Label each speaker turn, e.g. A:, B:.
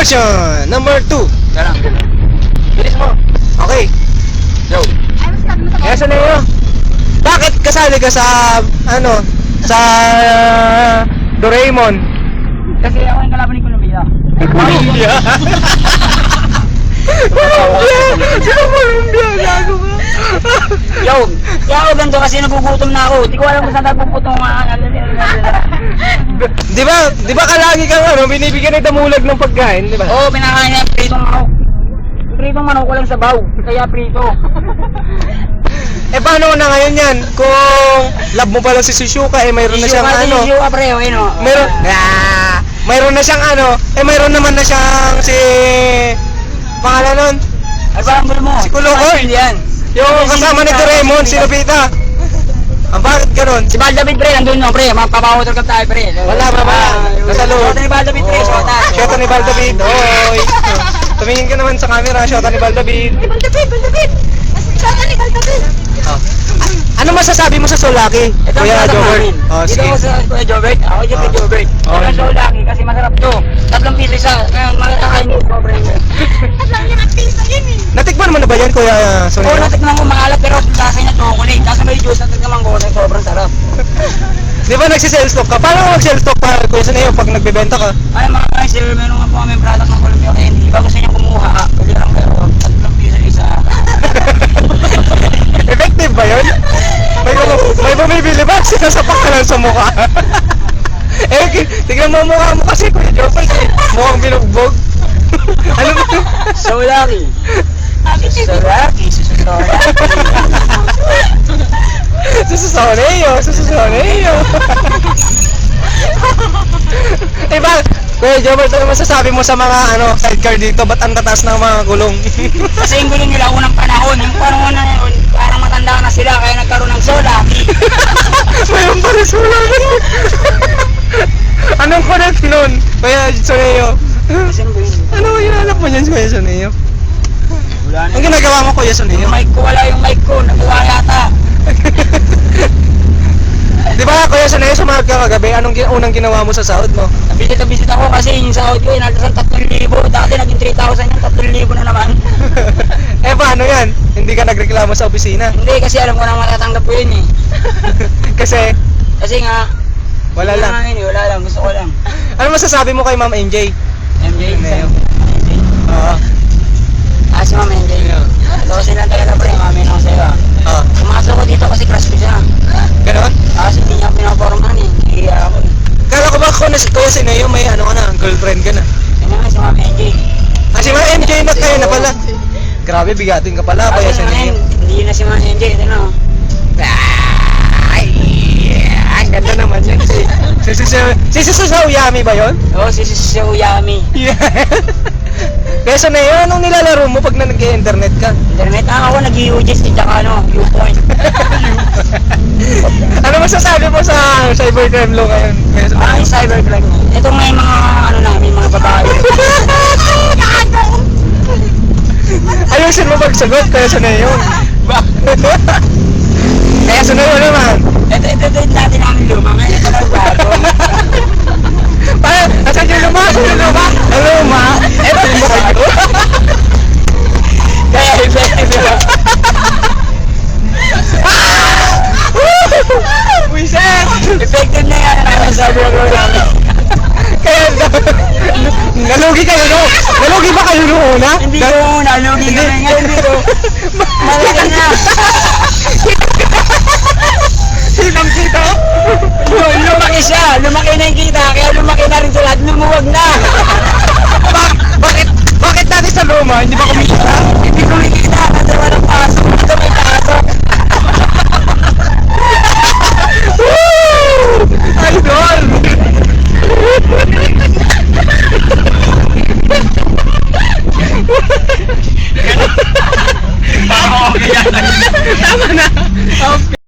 A: version number 2.
B: Tara. Bilis mo.
A: Okay.
B: Yo.
A: Kaya sa Neo, bakit kasali ka sa, sa Doraemon?
B: Kasi ako yung kalaban ni Columbia.
A: Columbia? Columbia! Sino Columbia? Gago ka?
B: Yo, kaya ako ganito kasi nagugutom na ako. Hindi ko alam kung saan nagpuputong
A: Di ba kalagi kang binibigyan ng damulag ng pagkain, di ba?
B: Oo, pinakain niya pritong manok. Pritong manok ko lang sa baw, kaya prito.
A: Eh paano na ngayon yan? Kung love mo pala si Shishuka, mayroon na siyang
B: Shishuka pre,
A: mayroon na siyang mayroon naman na siyang pangalan nun?
B: Ay, parang gulo mo.
A: Si Kuloko?
B: Yan.
A: Yung kasama ni Doraemon, si Lupita. Bakit ganun?
B: Si Baldavid pre, nandun no pre, mapapawotol ka tayo pre.
A: Wala. Nasa loob.
B: Shota ni Baldavid pre, shota.
A: Shota ni Baldavid. Oy. Tumingin ka naman sa camera, shota ni Baldavid.
C: Baldavid! Shota ni Baldavid!
A: Oh. Ano masasabi mo sa Solaki? Kuya Jobert. Oh,
B: dito
A: sige.
B: ako sa Kuya Jobert. Ako dyan kay Jobert. Ako sa Solaki kasi masarap to. 3 piso isa. Makakain mo po pre.
C: Alam niya nagpisa yun eh.
A: Natikman mo na ba yan, Kuya Sonia?
B: Oo, natikman ko maalat pero lasa niya chocolate. Kasi may juice, natikman ko na sobrang sarap.
A: Di ba nagsisell stock ka? Paano mag-sell stock pa, Kuya Sonia, pag nagbebenta ka?
B: Ay mga guys, meron nga po kami product ng Columbia Candy. Bago sa inyo kumuha, pwede lang pero 3 piso isa.
A: Effective ba yun? May bumibili ba? Sinasapak ka lang sa mukha. Tignan mo ang mukha mo kasi, Kuya Jobert. Mukhang binugbog. Ano ba?
B: Solaki. Solaki.
A: Sususoneyo. Eh ba, Kuya Jobert, ano masasabi mo sa mga sidecar dito? Ba't ang tataas ng mga gulong?
B: Kasi yung gulo nila unang panahon, yung panahon na yun, parang matanda na sila kaya nagkaroon ng Solaki.
A: Mayroon pa rin sulagan. Anong connect nun? Kuya Soneyo?
B: Kasi ba yun?
A: Ano hinanap mo niyan, Kuya Soneyo?
B: Wala na.
A: Ang ginagawa mo, Kuya Soneyo?
B: Yung mic ko, wala yung mic ko, nakuha yata.
A: Di ba, Kuya Soneyo, sumahod ka kagabi? Anong unang ginawa mo sa sahod mo?
B: Nabisit ako kasi yung sahod ko, inaldasan 3,000. Dati naging 3,000 yung 3,000 na naman.
A: Eh, paano yan? Hindi ka nagreklamo sa opisina?
B: Hindi, kasi alam ko na matatanggap ko yun eh.
A: Kasi,
B: Kasi nga,
A: wala lang.
B: Wala lang, gusto ko lang.
A: Ano masasabi mo kay Ma'am NJ?
B: MJ,
A: Neo.
B: MJ.
A: Oo.
B: Si Ma'am MJ. Ito kasi lang talaga pre, mami na ako sa'yo.
A: Oo.
B: Pumasok ko dito kasi crush ko siya.
A: Ganon?
B: Kasi hindi niya ako pinapormahan eh. Nahiya ako eh.
A: Kala ko ba kung Kuya Soneyo may ka na, girlfriend ka na?
B: Kanya nga si Ma'am MJ.
A: Si Ma'am NJ na kayo na pala. Grabe, bigatin ka pala, Kuya Soneyo.
B: Hindi na si Ma'am MJ, ito na.
A: Ay, ganda naman yun. Si Uyami ba yun?
B: Oo, si Uyami.
A: Yeah. Kaya Soneyo, anong nilalaro mo pag nag-internet ka?
B: Internet, ako nag-UGS tsaka U-Point.
A: Ano masasabi mo sa cybercrime law ngayon?
B: Yung cybercrime. Ito nga yung mga namin, mga babae.
A: Ayusin mo magsagot, Kaya Soneyo. Kaya Soneyo naman.
B: Ito dati namin luma, ngayon ito lang bago.
A: Asan yung luma? Ang luma? Ito yung bago.
B: Kaya effective.
A: Wiset!
B: Effective na yan ang cybercrime namin.
A: Kaya nalugi kayo no? Nalugi ba kayo noong una?
B: Hindi ko una, lugi kami ngayon dito. Malaki na.
A: Sinang kita?
B: Lumaki siya, lumaki na yung kita, kaya lumaki na rin sa lahat, lumuwag na.
A: Bakit dati sa luma, hindi ba